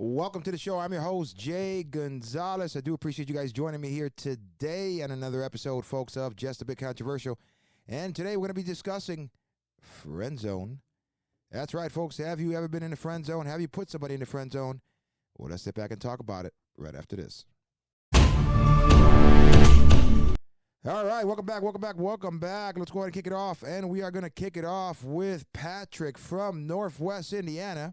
Welcome to the show. I'm your host, Jay Gonzalez. I do appreciate you guys joining me here today on another episode, folks, of Just a Bit Controversial. And today we're going to be discussing friend zone. That's right, folks. Have you ever been in the friend zone? Have you put somebody in the friend zone? Well, let's sit back and talk about it right after this. All right, welcome back. Let's go ahead and kick it off. And we are going to kick it off with Patrick from Northwest Indiana.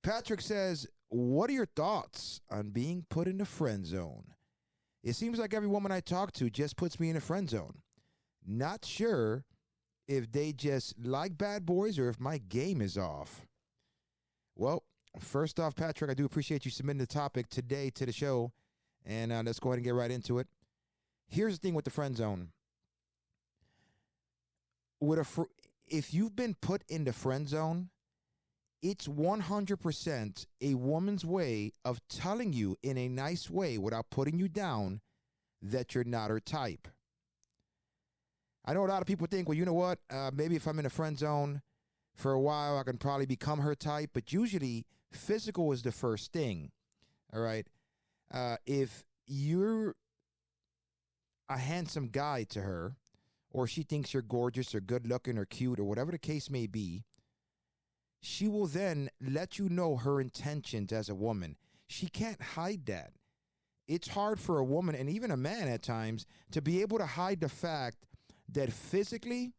Patrick says, what are your thoughts on being put in the friend zone? It seems like every woman I talk to just puts me in the friend zone. Not sure if they just like bad boys or if my game is off. Well, first off, Patrick, I do appreciate you submitting the topic today to the show. And let's go ahead and get right into it. Here's the thing with the friend zone. If you've been put in the friend zone, it's 100% a woman's way of telling you in a nice way without putting you down that you're not her type. I know a lot of people think, well, you know what? Maybe if I'm in a friend zone for a while, I can probably become her type. But usually, physical is the first thing. All right. If you're a handsome guy to her, or she thinks you're gorgeous or good looking or cute or whatever the case may be, she will then let you know her intentions as a woman. She can't hide that. It's hard for a woman and even a man at times to be able to hide the fact that physically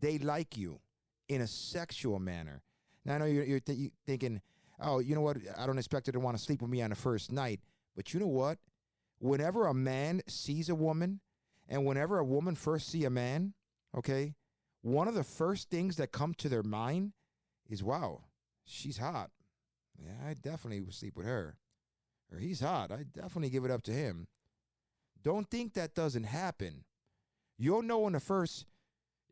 they like you in a sexual manner. Now, I know you're thinking, oh, you know what? I don't expect her to want to sleep with me on the first night. But you know what? Whenever a man sees a woman and whenever a woman first see a man, okay, one of the first things that come to their mind is, wow, she's hot. Yeah, I definitely would sleep with her. Or he's hot. I definitely give it up to him. Don't think that doesn't happen. You'll know in the first,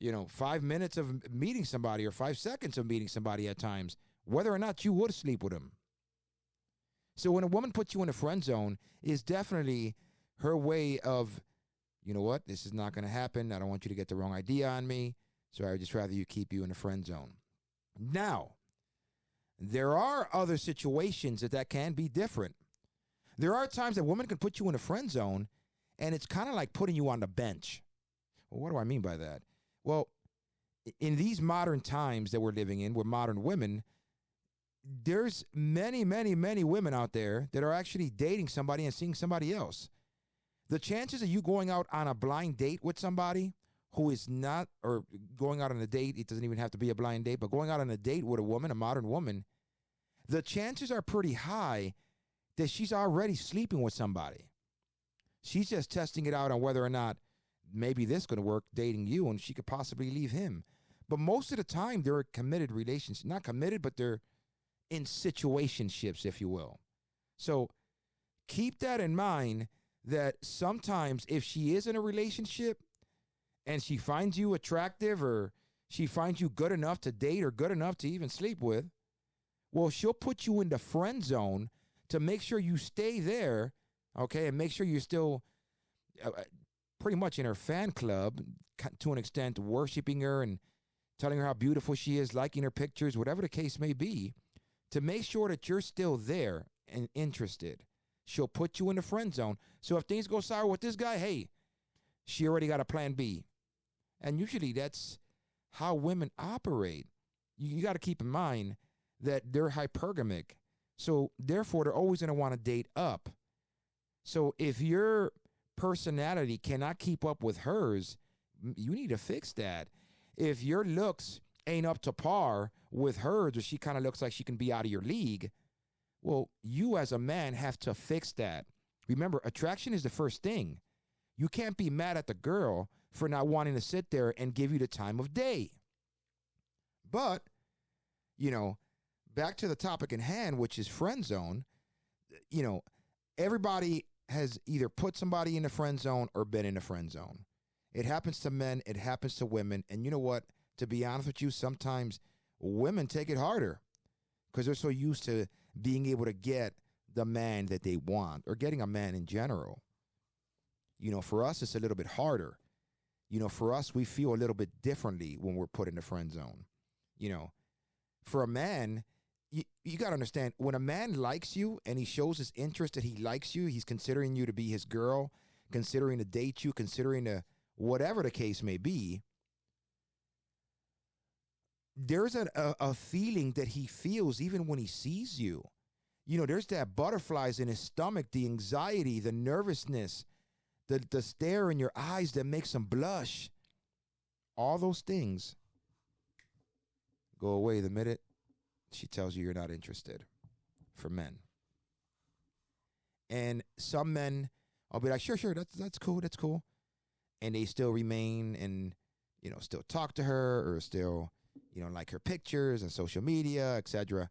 5 minutes of meeting somebody or 5 seconds of meeting somebody at times whether or not you would sleep with them. So when a woman puts you in a friend zone, is definitely her way of, you know what, this is not going to happen. I don't want you to get the wrong idea on me. So I would just rather you keep you in the friend zone. Now, there are other situations that can be different. There are times that women can put you in a friend zone, and it's kind of like putting you on the bench. Well, what do I mean by that? Well, in these modern times that we're living in with modern women, there's many, many, many women out there that are actually dating somebody and seeing somebody else. The chances of you going out on a blind date with somebody who is not, or going out on a date, it doesn't even have to be a blind date, but going out on a date with a woman, a modern woman, the chances are pretty high that she's already sleeping with somebody. She's just testing it out on whether or not maybe this is going to work dating you and she could possibly leave him. But most of the time, they're a committed relationship. Not committed, but they're in situationships, if you will. So keep that in mind that sometimes if she is in a relationship, and she finds you attractive or she finds you good enough to date or good enough to even sleep with, well, she'll put you in the friend zone to make sure you stay there, okay, and make sure you're still pretty much in her fan club to an extent, worshiping her and telling her how beautiful she is, liking her pictures, whatever the case may be, to make sure that you're still there and interested. She'll put you in the friend zone. So if things go sour with this guy, hey, she already got a plan B. And usually that's how women operate. You got to keep in mind that they're hypergamic. So therefore, they're always going to want to date up. So if your personality cannot keep up with hers, you need to fix that. If your looks ain't up to par with hers, or she kind of looks like she can be out of your league, well, you as a man have to fix that. Remember, attraction is the first thing. You can't be mad at the girl for not wanting to sit there and give you the time of day. But, back to the topic in hand, which is friend zone, everybody has either put somebody in the friend zone or been in the friend zone. It happens to men, it happens to women, and you know what? To be honest with you, sometimes women take it harder because they're so used to being able to get the man that they want or getting a man in general. For us, it's a little bit harder. For us, we feel a little bit differently when we're put in the friend zone. For a man, you got to understand, when a man likes you and he shows his interest that he likes you, he's considering you to be his girl, considering to date you, considering to whatever the case may be, there's a feeling that he feels even when he sees you. There's that butterflies in his stomach, the anxiety, the nervousness, the stare in your eyes that makes him blush. All those things go away the minute she tells you you're not interested, for men. And some men, I'll be like, sure, that's cool. And they still remain and, still talk to her or still, like her pictures and social media, etc.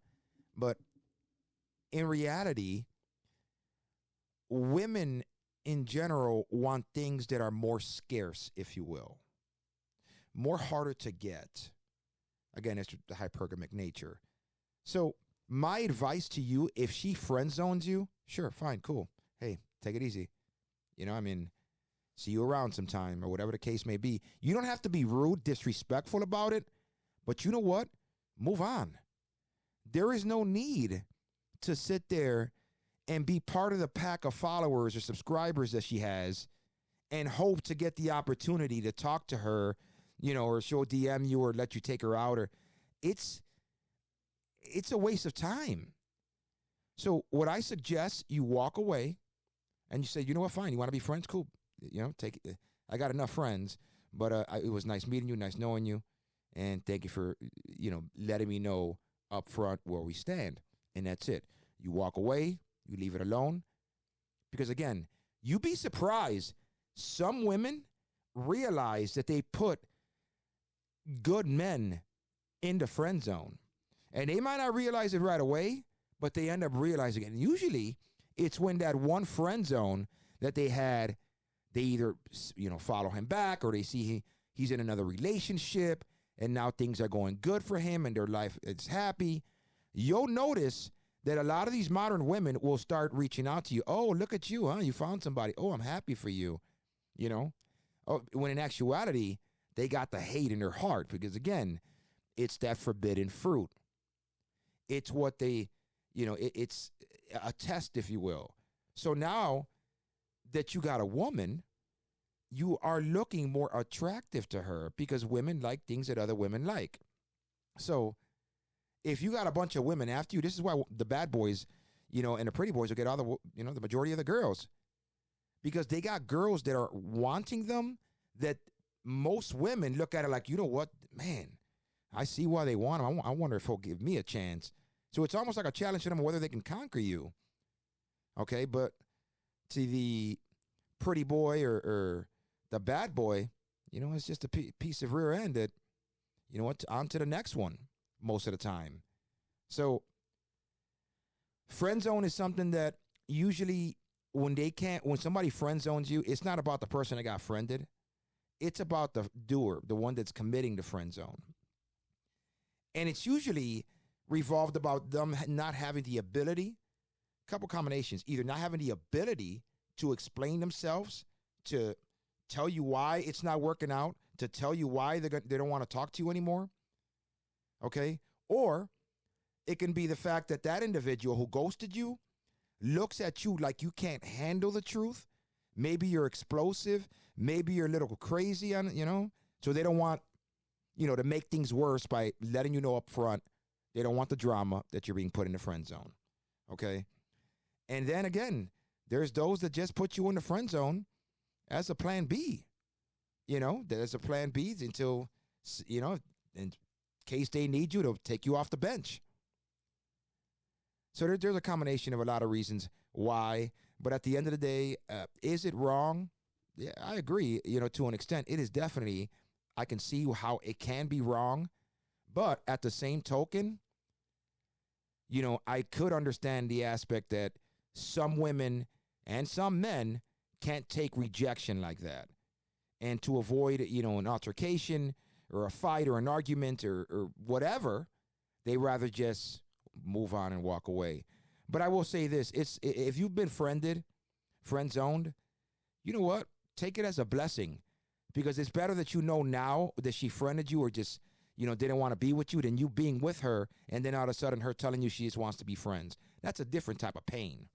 But in reality, women in general want things that are more scarce, if you will, more harder to get. Again, it's the hypergamic nature. So my advice to you, if she friend zones you, sure, fine, cool. Hey, take it easy. See you around sometime or whatever the case may be. You don't have to be rude, disrespectful about it, but you know what? Move on. There is no need to sit there and be part of the pack of followers or subscribers that she has and hope to get the opportunity to talk to her, or she'll DM you or let you take her out. Or it's a waste of time. So what I suggest, you walk away and you say, you know what, fine, you want to be friends? Cool. Take it. I got enough friends, but it was nice meeting you, nice knowing you. And thank you for, letting me know up front where we stand. And that's it. You walk away, you leave it alone. Because again, you'd be surprised. Some women realize that they put good men in the friend zone. And they might not realize it right away, but they end up realizing it. And usually it's when that one friend zone that they had, they either, follow him back or they see he's in another relationship and now things are going good for him and their life is happy. You'll notice that a lot of these modern women will start reaching out to you. Oh, look at you, huh? You found somebody. Oh, I'm happy for you. Oh, when in actuality, they got the hate in their heart because, again, it's that forbidden fruit. It's what they, it's a test, if you will. So now that you got a woman, you are looking more attractive to her because women like things that other women like. So if you got a bunch of women after you, this is why the bad boys, and the pretty boys will get all the, the majority of the girls, because they got girls that are wanting them that most women look at it like, you know what, man, I see why they want him. I wonder if he'll give me a chance. So it's almost like a challenge to them whether they can conquer you. Okay, but to the pretty boy or the bad boy, it's just a piece of rear end that, on to the next one most of the time. So friend zone is something that usually when somebody friend zones you, it's not about the person that got friended. It's about the doer, the one that's committing the friend zone. And it's usually revolved about them not having the ability, couple combinations, either not having the ability to explain themselves, to tell you why it's not working out, to tell you why they don't want to talk to you anymore, okay? Or it can be the fact that that individual who ghosted you looks at you like you can't handle the truth. Maybe you're explosive. Maybe you're a little crazy, so they don't want, to make things worse by letting you know up front. They don't want the drama that you're being put in the friend zone, okay? And then again, there's those that just put you in the friend zone as a plan B. There's a plan B until, in case they need you to take you off the bench. So there's a combination of a lot of reasons why. But at the end of the day, is it wrong? Yeah, I agree, to an extent. It is definitely, I can see how it can be wrong. But at the same token, I could understand the aspect that some women and some men can't take rejection like that. And to avoid, an altercation or a fight or an argument or whatever, they rather just move on and walk away. But I will say this, if you've been friend zoned, you know what? Take it as a blessing, because it's better that now that she friended you or just, didn't want to be with you, than you being with her and then all of a sudden her telling you she just wants to be friends. That's a different type of pain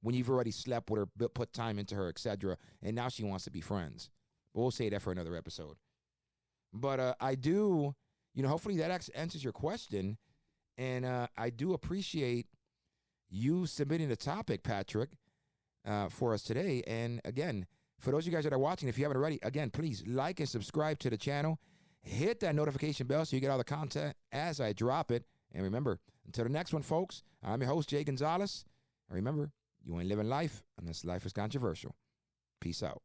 when you've already slept with her, put time into her, etc., and now she wants to be friends. But we'll say that for another episode. But I do, hopefully that answers your question. And I do appreciate you submitting the topic, Patrick, for us today. And again, for those of you guys that are watching, if you haven't already, again, please like and subscribe to the channel. Hit that notification bell so you get all the content as I drop it. And remember, until the next one, folks, I'm your host, Jay Gonzalez. And remember, you ain't living life unless life is controversial. Peace out.